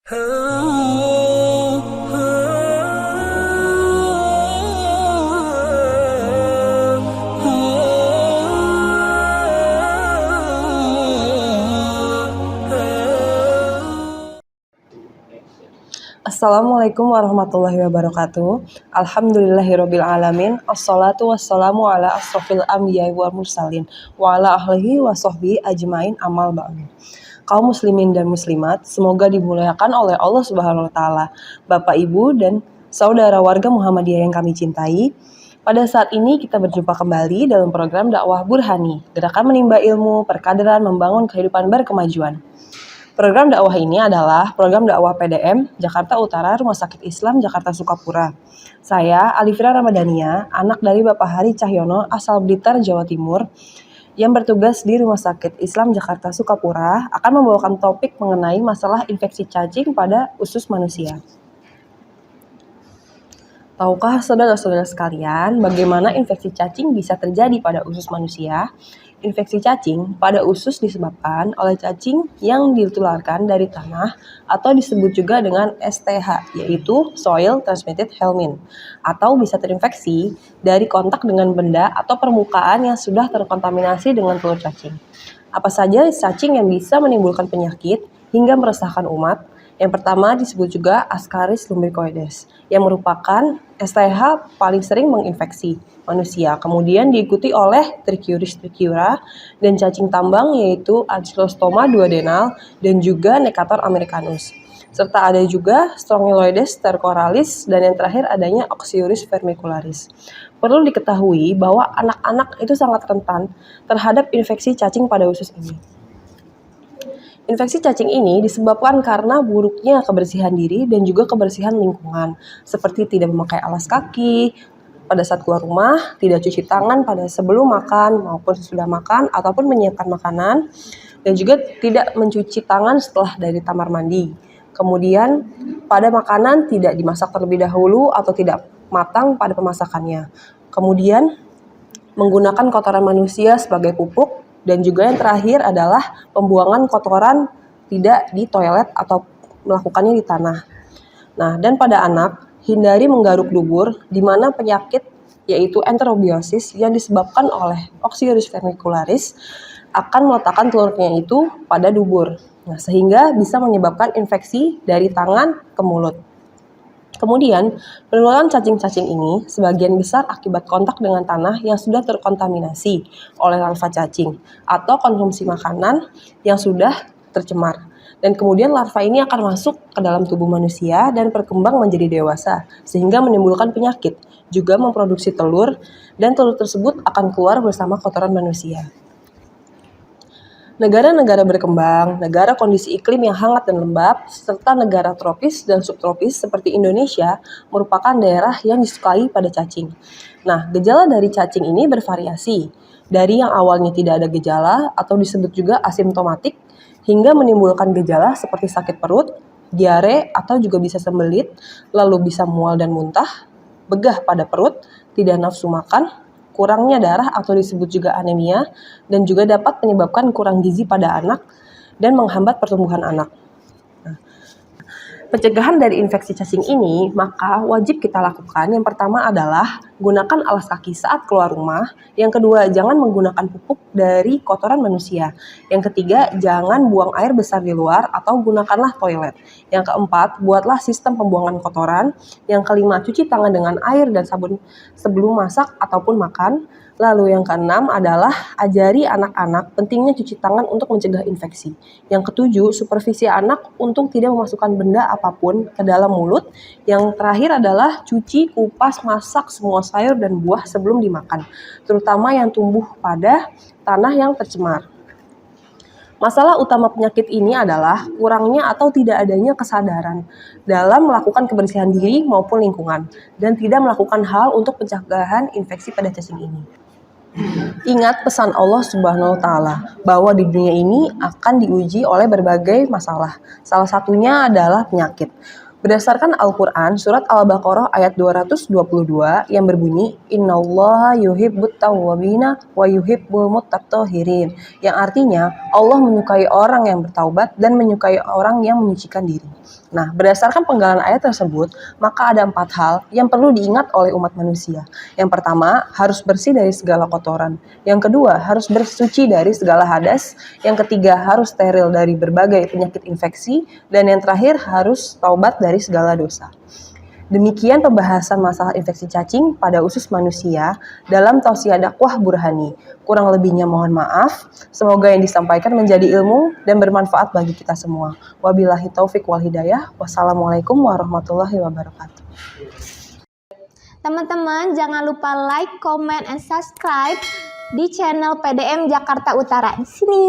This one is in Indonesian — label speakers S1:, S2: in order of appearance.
S1: Assalamualaikum warahmatullahi wabarakatuh. Alhamdulillahirabbil alamin. Assalatu wassalamu ala asrofil anbiya'i wal mursalin wa ala ahlihi wa sahbihi ajmain amal ba'du. Kaum muslimin dan muslimat, semoga dimuliakan oleh Allah Subhanahu wa taala. Bapak, Ibu, dan saudara warga Muhammadiyah yang kami cintai. Pada saat ini kita berjumpa kembali dalam program dakwah Burhani, gerakan menimba ilmu, perkaderan membangun kehidupan berkemajuan. Program dakwah ini adalah program dakwah PDM Jakarta Utara Rumah Sakit Islam Jakarta Sukapura. Saya Alifira Ramadhania, anak dari Bapak Hari Cahyono asal Blitar, Jawa Timur, yang bertugas di Rumah Sakit Islam Jakarta Sukapura, akan membawakan topik mengenai masalah infeksi cacing pada usus manusia. Tahukah saudara-saudara sekalian bagaimana infeksi cacing bisa terjadi pada usus manusia? Infeksi cacing pada usus disebabkan oleh cacing yang ditularkan dari tanah atau disebut juga dengan STH, yaitu Soil Transmitted Helminth, atau bisa terinfeksi dari kontak dengan benda atau permukaan yang sudah terkontaminasi dengan telur cacing. Apa saja cacing yang bisa menimbulkan penyakit hingga meresahkan umat? Yang pertama disebut juga Ascaris lumbricoides, yang merupakan STH paling sering menginfeksi manusia. Kemudian diikuti oleh Trichuris trichiura dan cacing tambang yaitu Ancylostoma duodenal dan juga Necator americanus. Serta ada juga Strongyloides stercoralis dan yang terakhir adanya Oxyuris vermicularis. Perlu diketahui bahwa anak-anak itu sangat rentan terhadap infeksi cacing pada usus ini. Infeksi cacing ini disebabkan karena buruknya kebersihan diri dan juga kebersihan lingkungan, seperti tidak memakai alas kaki pada saat keluar rumah, tidak cuci tangan pada sebelum makan maupun sesudah makan, ataupun menyiapkan makanan, dan juga tidak mencuci tangan setelah dari kamar mandi. Kemudian pada makanan tidak dimasak terlebih dahulu atau tidak matang pada pemasakannya. Kemudian menggunakan kotoran manusia sebagai pupuk. Dan juga yang terakhir adalah pembuangan kotoran tidak di toilet atau melakukannya di tanah. Nah, dan pada anak, hindari menggaruk dubur di mana penyakit yaitu enterobiosis yang disebabkan oleh Oxyuris vermicularis akan meletakkan telurnya itu pada dubur. Nah, sehingga bisa menyebabkan infeksi dari tangan ke mulut. Kemudian, penularan cacing-cacing ini sebagian besar akibat kontak dengan tanah yang sudah terkontaminasi oleh larva cacing atau konsumsi makanan yang sudah tercemar. Dan kemudian larva ini akan masuk ke dalam tubuh manusia dan berkembang menjadi dewasa sehingga menimbulkan penyakit, juga memproduksi telur dan telur tersebut akan keluar bersama kotoran manusia. Negara-negara berkembang, negara kondisi iklim yang hangat dan lembab, serta negara tropis dan subtropis seperti Indonesia merupakan daerah yang disukai pada cacing. Nah, gejala dari cacing ini bervariasi, dari yang awalnya tidak ada gejala atau disebut juga asimptomatik, hingga menimbulkan gejala seperti sakit perut, diare atau juga bisa sembelit, lalu bisa mual dan muntah, begah pada perut, tidak nafsu makan, kurangnya darah atau disebut juga anemia, dan juga dapat menyebabkan kurang gizi pada anak dan menghambat pertumbuhan anak. Pencegahan dari infeksi cacing ini maka wajib kita lakukan. Yang pertama adalah gunakan alas kaki saat keluar rumah. Yang kedua, jangan menggunakan pupuk dari kotoran manusia. Yang ketiga, jangan buang air besar di luar atau gunakanlah toilet. Yang keempat, buatlah sistem pembuangan kotoran. Yang kelima, cuci tangan dengan air dan sabun sebelum masak ataupun makan. Lalu yang keenam adalah ajari anak-anak pentingnya cuci tangan untuk mencegah infeksi. Yang ketujuh, supervisi anak untuk tidak memasukkan benda apapun ke dalam mulut. Yang terakhir adalah cuci, kupas, masak semua sayur dan buah sebelum dimakan, terutama yang tumbuh pada tanah yang tercemar. Masalah utama penyakit ini adalah kurangnya atau tidak adanya kesadaran dalam melakukan kebersihan diri maupun lingkungan, dan tidak melakukan hal untuk pencegahan infeksi pada cacing ini. Ingat pesan Allah Subhanahu wa taala bahwa di dunia ini akan diuji oleh berbagai masalah. Salah satunya adalah penyakit. Berdasarkan Al-Quran, surat Al-Baqarah ayat 222 yang berbunyi, Innallaha yuhibbut tawwabina wa yuhibbul mutatahhirin, yang artinya Allah menyukai orang yang bertaubat dan menyukai orang yang menyucikan diri. Nah, berdasarkan penggalan ayat tersebut, maka ada 4 hal yang perlu diingat oleh umat manusia. Yang pertama, harus bersih dari segala kotoran. Yang kedua, harus bersuci dari segala hadas. Yang ketiga, harus steril dari berbagai penyakit infeksi. Dan yang terakhir, harus taubat dari segala dosa. Demikian pembahasan masalah infeksi cacing pada usus manusia dalam Tausiah Dakwah Burhani. Kurang lebihnya mohon maaf. Semoga yang disampaikan menjadi ilmu dan bermanfaat bagi kita semua. Wabillahi taufik wal hidayah. Wassalamualaikum warahmatullahi wabarakatuh.
S2: Teman-teman jangan lupa like, comment, and subscribe di channel PDM Jakarta Utara di sini.